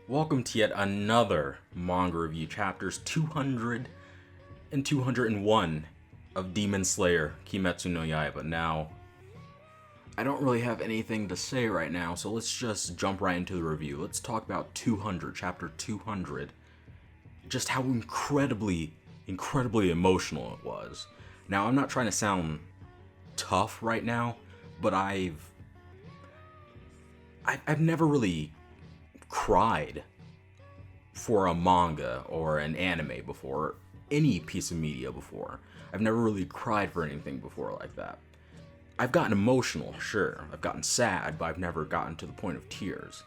Welcome to yet another manga review, chapters 200 and 201 of Demon Slayer Kimetsu no Yaiba. Now, I don't really have anything to say right now, so let's just jump right into the review. Let's talk about 200, chapter 200. Just how incredibly emotional it was. Now, I'm not trying to sound tough right now, but I've never really cried for a manga or an anime before, any piece of media before. I've never really cried for anything before like that. I've gotten emotional, sure. I've gotten sad, but I've never gotten to the point of tears.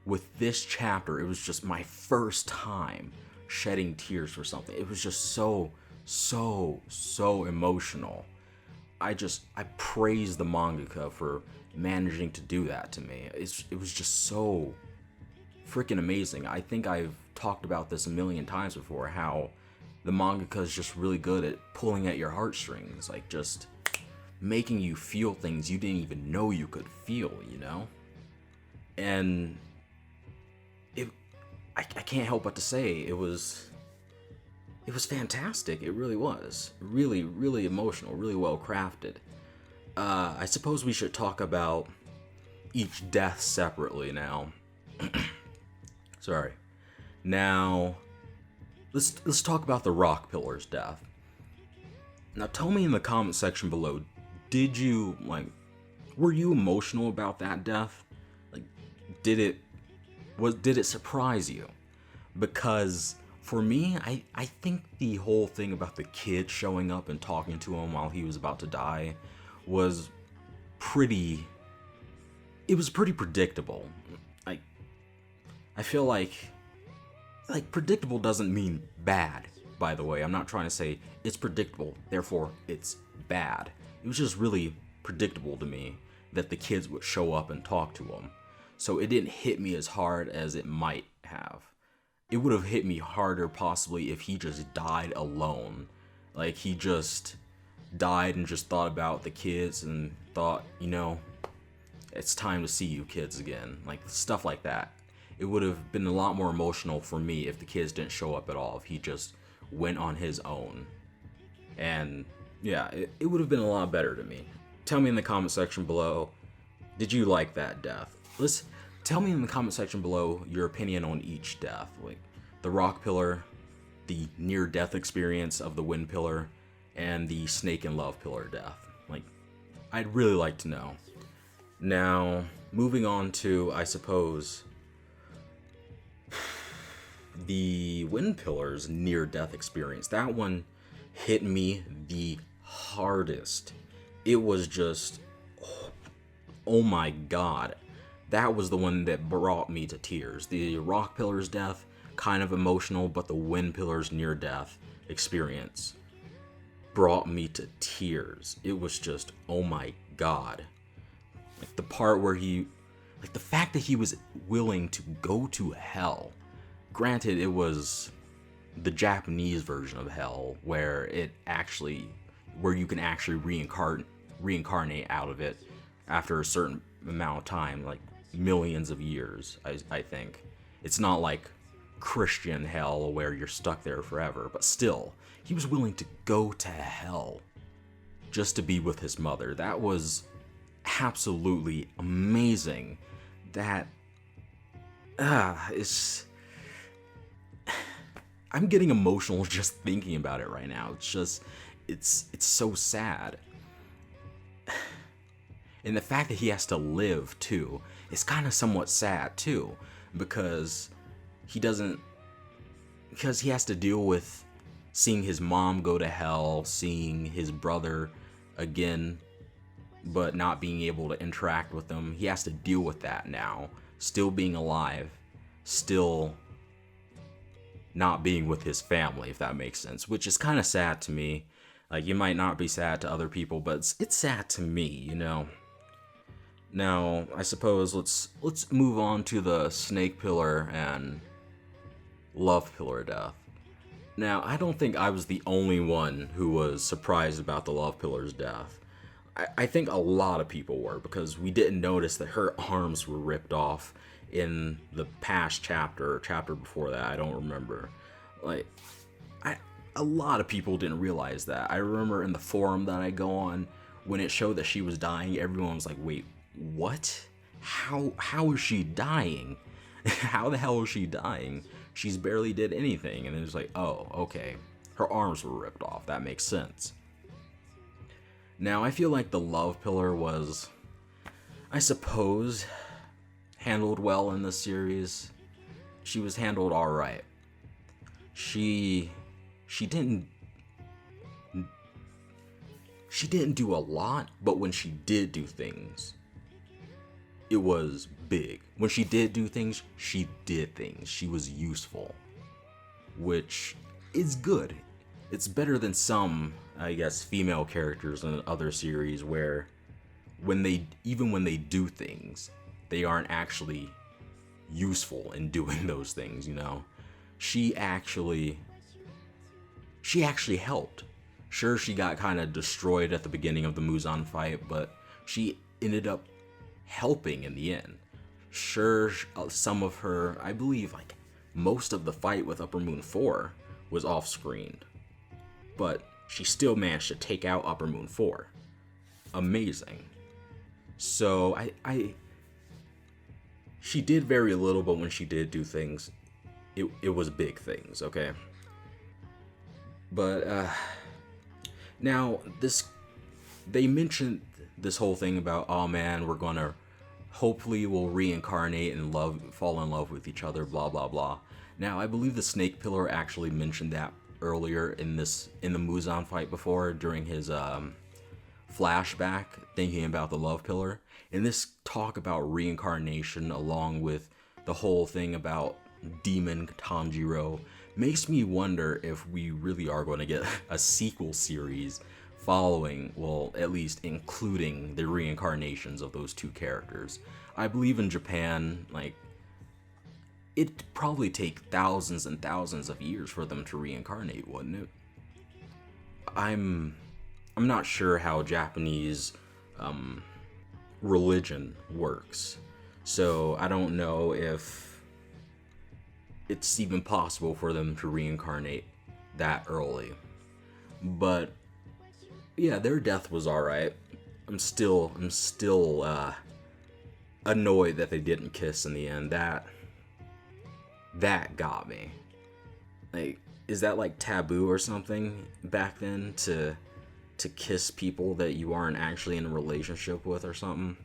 With this chapter, it was just my first time shedding tears for something. It was just so emotional. I praise the mangaka for managing to do that to me. It was just so freaking amazing. I think I've talked about this a million times before, how the mangaka is just really good at pulling at your heartstrings, like just making you feel things you didn't even know you could feel, you know? And I can't help but to say it was fantastic. It really was. Really emotional, really well crafted. I suppose we should talk about each death separately now. Sorry. Now, let's talk about the rock pillar's death. Now, tell me in the comment section below, were you emotional about that death? Like, did it surprise you? Because for me, I think the whole thing about the kid showing up and talking to him while he was about to die was pretty predictable. I feel like predictable doesn't mean bad, by the way. I'm not trying to say it's predictable, therefore it's bad. It was just really predictable to me that the kids would show up and talk to him. So it didn't hit me as hard as it might have. It would have hit me harder possibly if he just died alone. Like, he just died and just thought about the kids and thought, it's time to see you kids again. Like, stuff like that. It would have been a lot more emotional for me if the kids didn't show up at all, if he just went on his own. And yeah, it would have been a lot better to me. Tell me in the comment section below, did you like that death? Tell me in the comment section below your opinion on each death. Like the rock pillar, the near-death experience of the wind pillar, and the snake and love pillar death. Like, I'd really like to know. Now, moving on to, I suppose, the wind pillar's near-death experience. That one hit me the hardest. It was just, oh my god. That was the one that brought me to tears. The rock pillar's death, kind of emotional, but the wind pillar's near-death experience brought me to tears. It was just, oh my god. Like the part where the fact that he was willing to go to hell. Granted, it was the Japanese version of hell, where you can actually reincarnate out of it after a certain amount of time, like millions of years, I think. It's not like Christian hell where you're stuck there forever, but still, he was willing to go to hell just to be with his mother. That was absolutely amazing. That is, I'm getting emotional just thinking about it right now. It's so sad. And the fact that he has to live too is kind of somewhat sad too, because he has to deal with seeing his mom go to hell, seeing his brother again, but not being able to interact with them. He has to deal with that now, still being alive, still not being with his family, if that makes sense, which is kind of sad to me. Like, it might not be sad to other people, but it's sad to me, Now, I suppose let's move on to the snake pillar and love pillar death. Now, I don't think I was the only one who was surprised about the love pillar's death. I think a lot of people were, because we didn't notice that her arms were ripped off in the past chapter or chapter before that. I don't remember. Like, a lot of people didn't realize that. I remember in the forum that I go on, when it showed that she was dying, everyone was like, wait, what? How is she dying? How the hell is she dying? She's barely did anything. And it was like, oh, okay. Her arms were ripped off. That makes sense. Now, I feel like the love pillar was, I suppose, handled well in this series. She was handled alright. She didn't do a lot, but when she did do things, it was big. When she did do things, she did things. She was useful, which is good. It's better than some, I guess, female characters in other series where when they do things, they aren't actually useful in doing those things, you know? She actually helped. Sure, she got kind of destroyed at the beginning of the Muzan fight, but she ended up helping in the end. Sure, some of her, I believe, like, most of the fight with Upper Moon 4 was off-screen, but she still managed to take out Upper Moon 4. Amazing. So, she did very little, but when she did do things, it was big things, okay? But, now, they mentioned this whole thing about, oh man, hopefully we'll reincarnate and fall in love with each other, blah, blah, blah. Now, I believe the Snake Pillar actually mentioned that earlier in the Muzan fight before, during his, flashback, thinking about the Love Pillar. And this talk about reincarnation, along with the whole thing about Demon Tanjiro, makes me wonder if we really are going to get a sequel series following, well, at least including the reincarnations of those two characters. I believe in Japan, like, it'd probably take thousands and thousands of years for them to reincarnate, wouldn't it? I'm not sure how Japanese religion works, so I don't know if it's even possible for them to reincarnate that early. But yeah, their death was alright. I'm still annoyed that they didn't kiss in the end. That got me. Like, is that like taboo or something back then to kiss people that you aren't actually in a relationship with or something?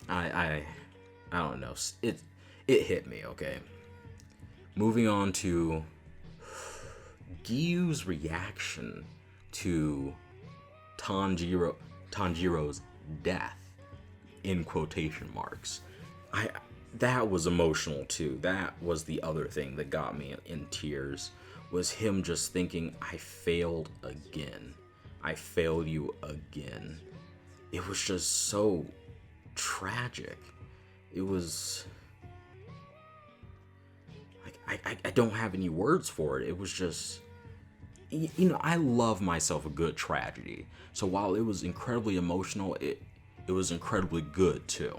I don't know. It hit me, okay? Moving on to Gyu's reaction to Tanjiro's death, in quotation marks. That was emotional too. That was the other thing that got me in tears, was him just thinking, I failed again. I failed you again. It was just so tragic. It was... I don't have any words for it. It was just... You know, I love myself a good tragedy. So while it was incredibly emotional, it was incredibly good too.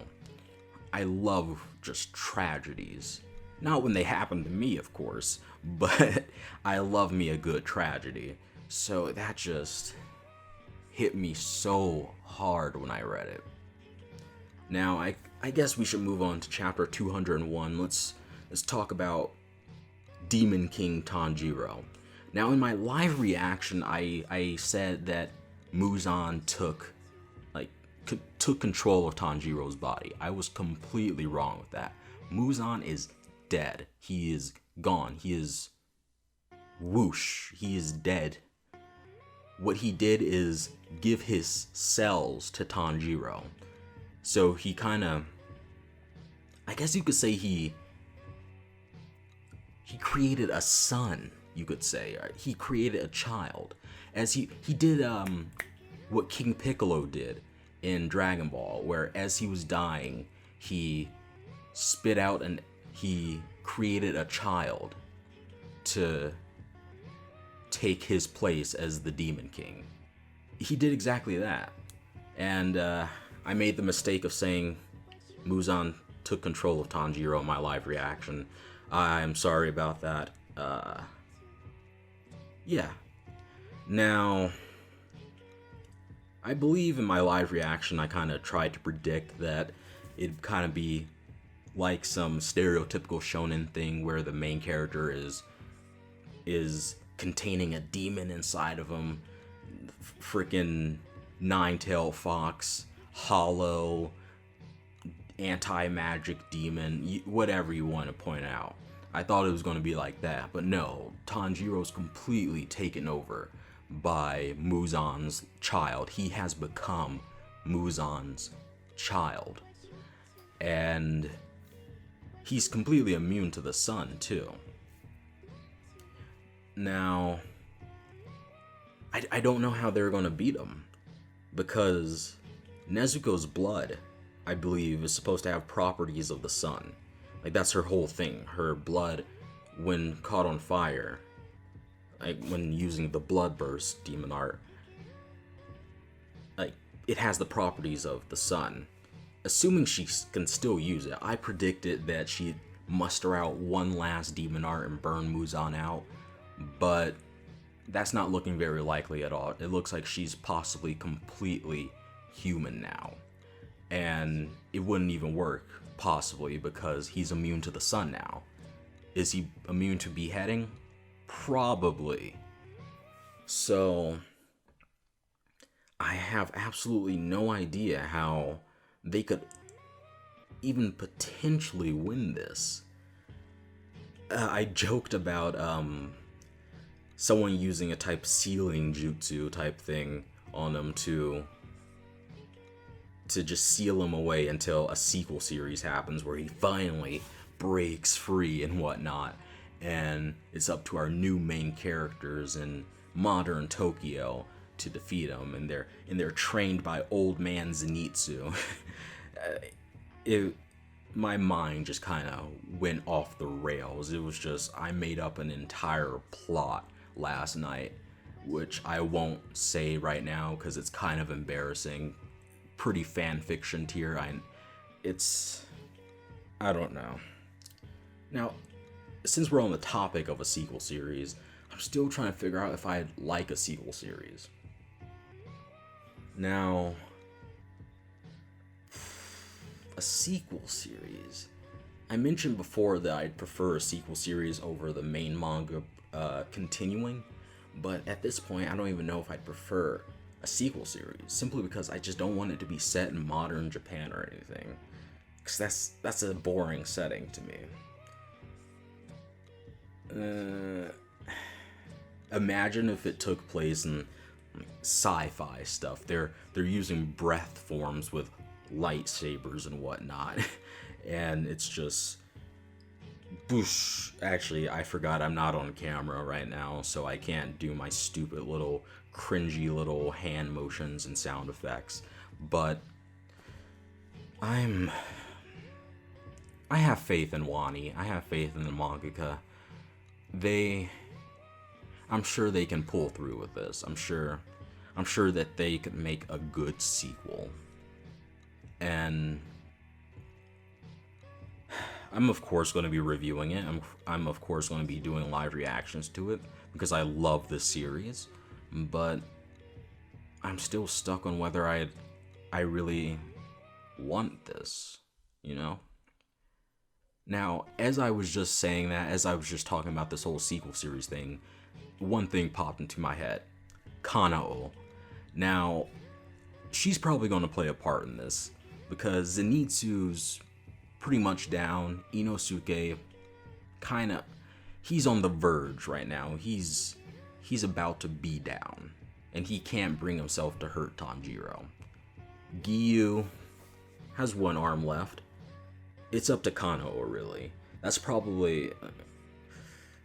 I love just tragedies. Not when they happen to me, of course, but I love me a good tragedy. So that just hit me so hard when I read it. Now, I guess we should move on to chapter 201. Let's talk about Demon King Tanjiro. Now, in my live reaction, I said that Muzan took control of Tanjiro's body. I was completely wrong with that. Muzan is dead. He is gone. He is... whoosh. He is dead. What he did is give his cells to Tanjiro. So he kind of... I guess you could say he created a son, you could say. He created a child. As he did what King Piccolo did in Dragon Ball, where as he was dying, he spit out and he created a child to take his place as the Demon King. He did exactly that. And I made the mistake of saying Muzan took control of Tanjiro in my live reaction. I'm sorry about that. Yeah. Now, I believe in my live reaction I kind of tried to predict that it'd kind of be like some stereotypical shonen thing where the main character is containing a demon inside of him. Freaking nine-tailed fox, hollow, anti-magic demon, whatever you want to point out. I thought it was going to be like that, but no, Tanjiro's completely taken over by Muzan's child. He has become Muzan's child. And he's completely immune to the sun, too. Now, I don't know how they're going to beat him, because Nezuko's blood, I believe, is supposed to have properties of the sun. Like, that's her whole thing. Her blood, when caught on fire, like when using the blood burst demon art, like, it has the properties of the sun. Assuming she can still use it, I predicted that she'd muster out one last demon art and burn Muzan out, but that's not looking very likely at all. It looks like she's possibly completely human now. And it wouldn't even work, possibly, because he's immune to the sun now. Is he immune to beheading? Probably. So, I have absolutely no idea how they could even potentially win this. I joked about someone using a type sealing jutsu type thing on him to just seal him away until a sequel series happens where he finally breaks free and whatnot, and it's up to our new main characters in modern Tokyo to defeat him, and they're trained by old man Zenitsu. My mind just kind of went off the rails. It was just, I made up an entire plot last night, which I won't say right now because it's kind of embarrassing. Pretty fan fiction tier. I don't know. Now, since we're on the topic of a sequel series, I'm still trying to figure out if I'd like a sequel series. Now, a sequel series. I mentioned before that I'd prefer a sequel series over the main manga continuing, but at this point I don't even know if I'd prefer a sequel series, simply because I just don't want it to be set in modern Japan or anything, because that's a boring setting to me. Imagine if it took place in sci-fi stuff. They're using breath forms with lightsabers and whatnot, and it's just boosh. Actually, I forgot I'm not on camera right now, so I can't do my stupid little cringy little hand motions and sound effects, but I have faith in Wani. I have faith in the mangaka. I'm sure they can pull through with this. I'm sure that they could make a good sequel. And I'm of course going to be reviewing it. I'm of course going to be doing live reactions to it because I love this series, but I'm still stuck on whether I really want this, you know? Now, as I was just saying that, as I was just talking about this whole sequel series thing, one thing popped into my head. Kanao. Now, she's probably going to play a part in this, because Zenitsu's pretty much down. Inosuke, he's on the verge right now. He's about to be down, and he can't bring himself to hurt Tanjiro. Giyu has one arm left. It's up to Kanao, really. That's probably...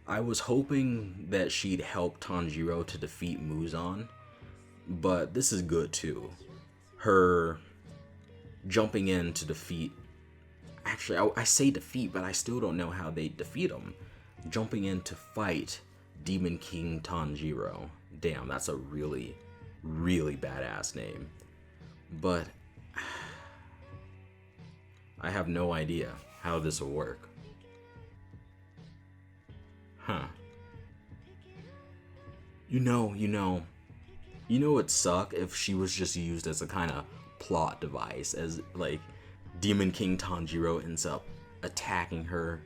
I was hoping that she'd help Tanjiro to defeat Muzan, but this is good too. Her jumping in to defeat... Actually, I say defeat, but I still don't know how they defeat him. Jumping in to fight Demon King Tanjiro. Damn, that's a really, really badass name. But... I have no idea how this will work. Huh. It'd suck if she was just used as a kind of plot device, as like Demon King Tanjiro ends up attacking her,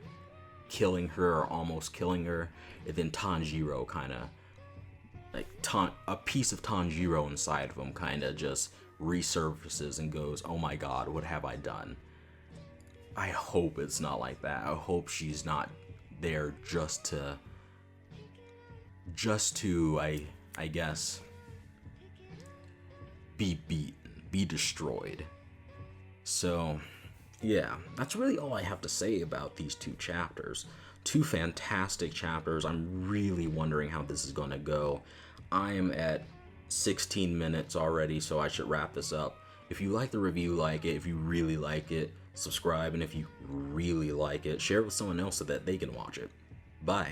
killing her, or almost killing her, and then Tanjiro kind of like a piece of Tanjiro inside of him kind of just resurfaces and goes, "Oh my God, what have I done?" I hope it's not like that. I hope she's not there just to I guess be beaten, be destroyed. So, yeah, that's really all I have to say about these two chapters. Two fantastic chapters. I'm really wondering how this is going to go. I am at 16 minutes already, so I should wrap this up. If you like the review, like it. If you really like it, subscribe. And if you really like it, share it with someone else so that they can watch it. Bye.